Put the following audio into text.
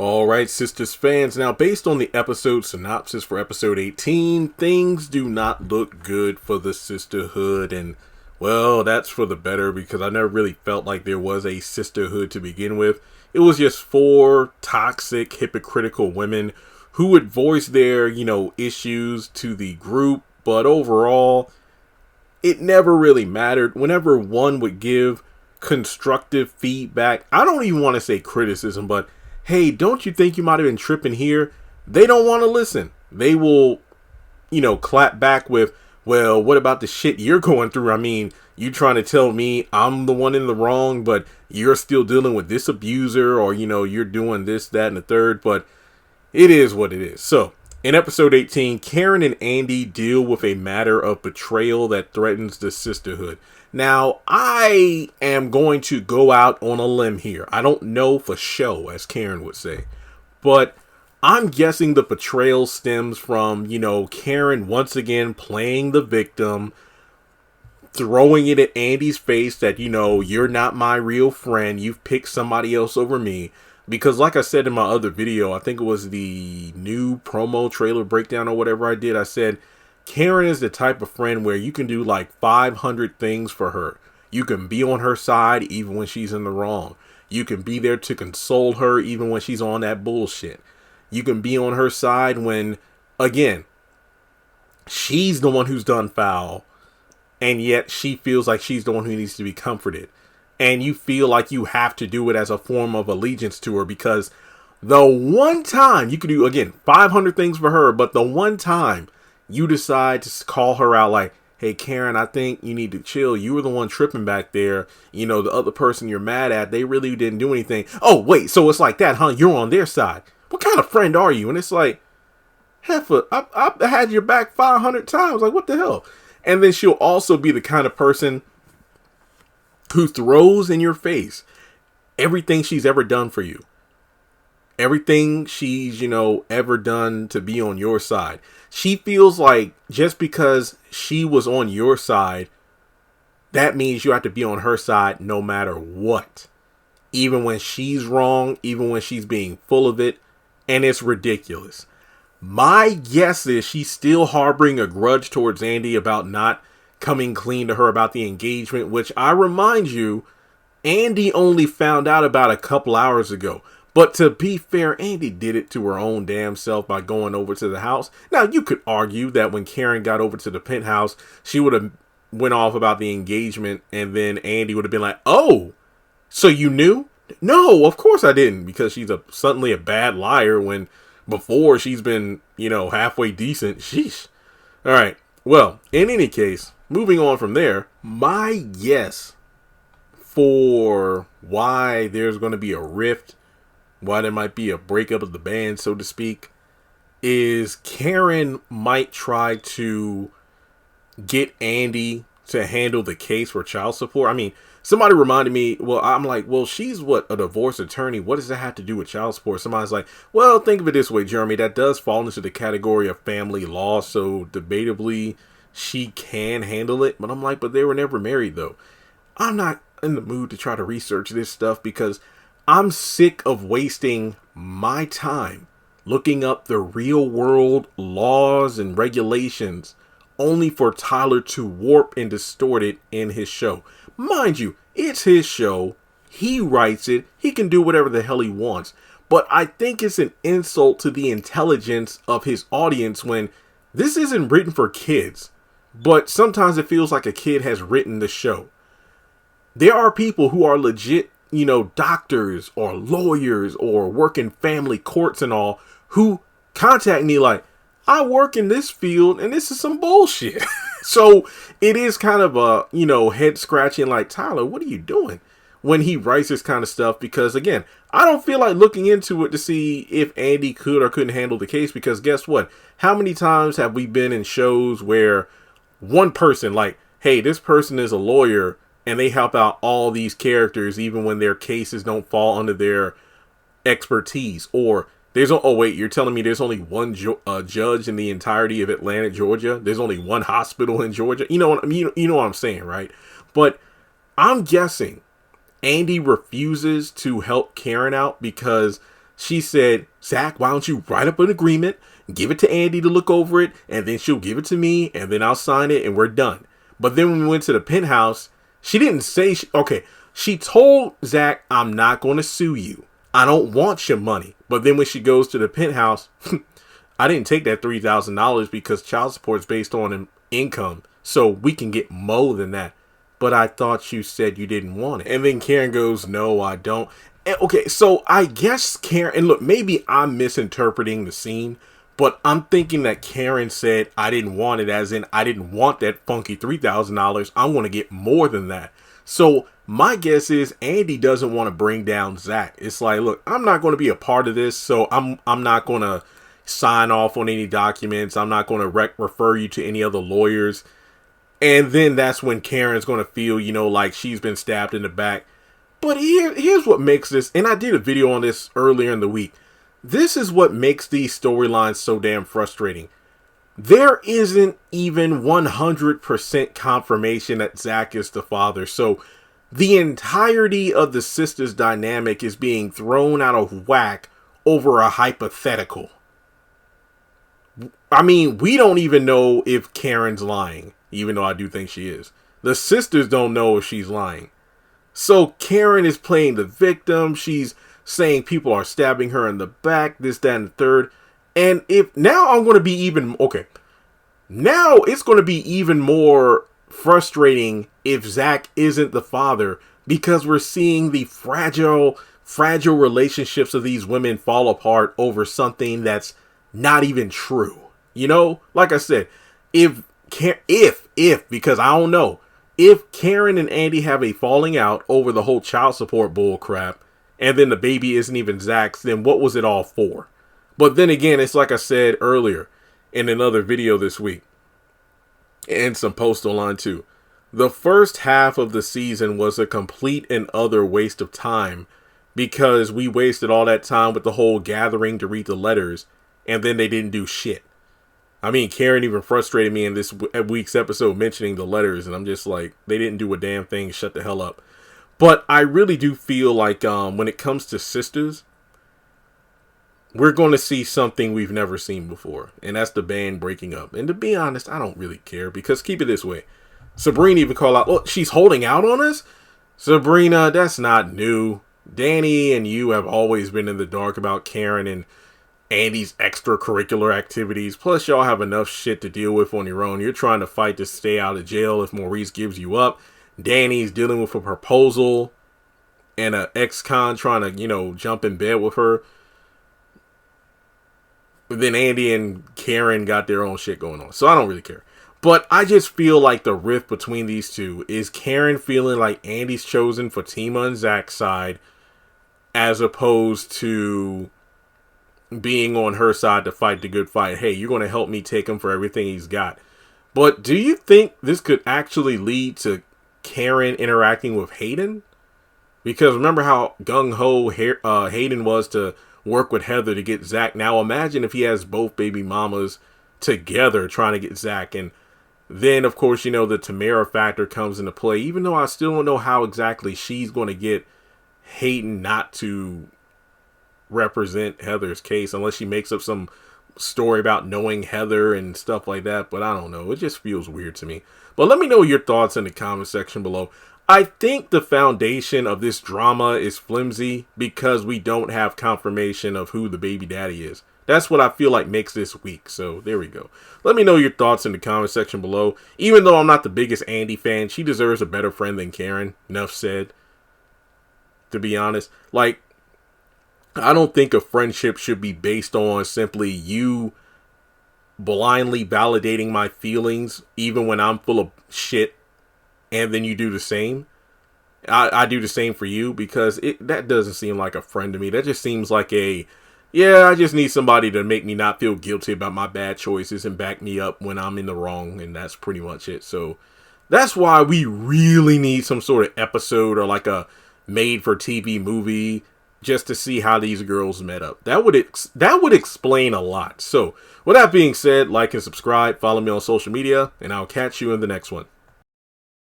All right, Sistas fans. Now, based on the episode synopsis for episode 18, things do not look good for the Sistahood. And, well, that's for the better because I never really felt like there was a sisterhood to begin with. It was just four toxic, hypocritical women who would voice their, issues to the group. But overall, it never really mattered. Whenever one would give constructive feedback, I don't even want to say criticism, but hey, don't you think you might have been tripping here? They don't want to listen. They will, clap back with, well, what about the shit you're going through? I mean, you trying to tell me I'm the one in the wrong, but you're still dealing with this abuser, or, you're doing this, that, and the third, but it is what it is. So, in episode 18, Karen and Andi deal with a matter of betrayal that threatens the sisterhood. Now, I am going to go out on a limb here. I don't know for sure, as Karen would say. But I'm guessing the betrayal stems from, Karen once again playing the victim, throwing it at Andi's face that, you're not my real friend. You've picked somebody else over me. Because like I said in my other video, I think it was the new promo trailer breakdown or whatever I did, I said, Karen is the type of friend where you can do like 500 things for her. You can be on her side even when she's in the wrong. You can be there to console her even when she's on that bullshit. You can be on her side when, again, she's the one who's done foul, and yet she feels like she's the one who needs to be comforted. And you feel like you have to do it as a form of allegiance to her, because the one time you could do, again, 500 things for her, but the one time you decide to call her out like, hey, Karen, I think you need to chill. You were the one tripping back there. The other person you're mad at, they really didn't do anything. Oh, wait, so it's like that, huh? You're on their side. What kind of friend are you? And it's like, heifer, I've had your back 500 times. Like, what the hell? And then she'll also be the kind of person who throws in your face everything she's ever done for you. Everything she's, ever done to be on your side. She feels like just because she was on your side, that means you have to be on her side no matter what. Even when she's wrong, even when she's being full of it, and it's ridiculous. My guess is she's still harboring a grudge towards Andi about not coming clean to her about the engagement, which I remind you, Andi only found out about a couple hours ago. But to be fair, Andi did it to her own damn self by going over to the house. Now, you could argue that when Karen got over to the penthouse, she would have went off about the engagement, and then Andi would have been like, oh, so you knew? No, of course I didn't, because she's suddenly a bad liar when before she's been, halfway decent. Sheesh. All right. Well, in any case, moving on from there, my guess for why there's going to be a rift, why there might be a breakup of the band, so to speak, is Karen might try to get Andi to handle the case for child support. I mean, somebody reminded me, I'm like, she's a divorce attorney. What does that have to do with child support? Somebody's like, well, think of it this way, Jeremy, that does fall into the category of family law. So debatably she can handle it. But I'm like, but they were never married though. I'm not in the mood to try to research this stuff because I'm sick of wasting my time looking up the real world laws and regulations only for Tyler to warp and distort it in his show. Mind you, it's his show. He writes it. He can do whatever the hell he wants. But I think it's an insult to the intelligence of his audience when this isn't written for kids. But sometimes it feels like a kid has written the show. There are people who are legit, doctors or lawyers or work in family courts and all who contact me like, I work in this field and this is some bullshit. So it is kind of a, head scratching like, Tyler, what are you doing when he writes this kind of stuff? Because again, I don't feel like looking into it to see if Andi could or couldn't handle the case, because guess what? How many times have we been in shows where one person like, hey, this person is a lawyer and they help out all these characters even when their cases don't fall under their expertise? Or you're telling me there's only one judge in the entirety of Atlanta, Georgia? There's only one hospital in Georgia? You know what I'm saying, right? But I'm guessing Andi refuses to help Karen out because she said, Zach, why don't you write up an agreement, give it to Andi to look over it, and then she'll give it to me, and then I'll sign it, and we're done. But then when we went to the penthouse, she didn't say, she told Zach, I'm not going to sue you. I don't want your money. But then when she goes to the penthouse, I didn't take that $3,000 because child support is based on income. So we can get more than that. But I thought you said you didn't want it. And then Karen goes, no, I don't. And, okay, so I guess Karen, and look, maybe I'm misinterpreting the scene, but I'm thinking that Karen said I didn't want it, as in I didn't want that funky $3,000. I want to get more than that. So my guess is Andi doesn't want to bring down Zach. It's like, look, I'm not going to be a part of this, so I'm not going to sign off on any documents. I'm not going to refer you to any other lawyers. And then that's when Karen's going to feel, like she's been stabbed in the back. But here's what makes this, and I did a video on this earlier in the week. This is what makes these storylines so damn frustrating. There isn't even 100% confirmation that Zach is the father. So the entirety of the sisters dynamic is being thrown out of whack over a hypothetical. I mean, we don't even know if Karen's lying, even though I do think she is. The sisters don't know if she's lying. So Karen is playing the victim. She's saying people are stabbing her in the back, this, that, and the third. And now it's going to be even more frustrating if Zach isn't the father, because we're seeing the fragile relationships of these women fall apart over something that's not even true. Like I said, because I don't know, if Karen and Andi have a falling out over the whole child support bull crap, and then the baby isn't even Zach's, then what was it all for? But then again, it's like I said earlier in another video this week, and some posts online too. The first half of the season was a complete and utter waste of time, because we wasted all that time with the whole gathering to read the letters, and then they didn't do shit. I mean, Karen even frustrated me in this week's episode mentioning the letters, and I'm just like, they didn't do a damn thing. Shut the hell up. But I really do feel like when it comes to sisters, we're going to see something we've never seen before, and that's the band breaking up. And to be honest, I don't really care, because keep it this way. Sabrina even called out, look, she's holding out on us? Sabrina, that's not new. Danny and you have always been in the dark about Karen and Andi's extracurricular activities. Plus, y'all have enough shit to deal with on your own. You're trying to fight to stay out of jail if Maurice gives you up. Danny's dealing with a proposal and an ex-con trying to, jump in bed with her. But then Andi and Karen got their own shit going on. So I don't really care. But I just feel like the rift between these two is Karen feeling like Andi's chosen Fatima and Zach's side, as opposed to being on her side to fight the good fight. Hey, you're going to help me take him for everything he's got. But do you think this could actually lead to Karen interacting with Hayden? Because remember how gung-ho Hayden was to work with Heather to get Zach. Now imagine if he has both baby mamas together trying to get Zach. And then, of course, the Tamara factor comes into play. Even though I still don't know how exactly she's going to get Hayden not to represent Heather's case, unless she makes up some story about knowing Heather and stuff like that. But I don't know. It just feels weird to me. But let me know your thoughts in the comment section below. I think the foundation of this drama is flimsy because we don't have confirmation of who the baby daddy is. That's what I feel like makes this weak. So there we go. Let me know your thoughts in the comment section below. Even though I'm not the biggest Andi fan, she deserves a better friend than Karen. Enough said. To be honest, I don't think a friendship should be based on simply you blindly validating my feelings, even when I'm full of shit, and then you do the same. I do the same for you, because that doesn't seem like a friend to me. That just seems like I just need somebody to make me not feel guilty about my bad choices and back me up when I'm in the wrong, and that's pretty much it. So that's why we really need some sort of episode or like a made-for-TV movie just to see how these girls met up. That would explain a lot. So with that being said, like and subscribe, follow me on social media, and I'll catch you in the next one.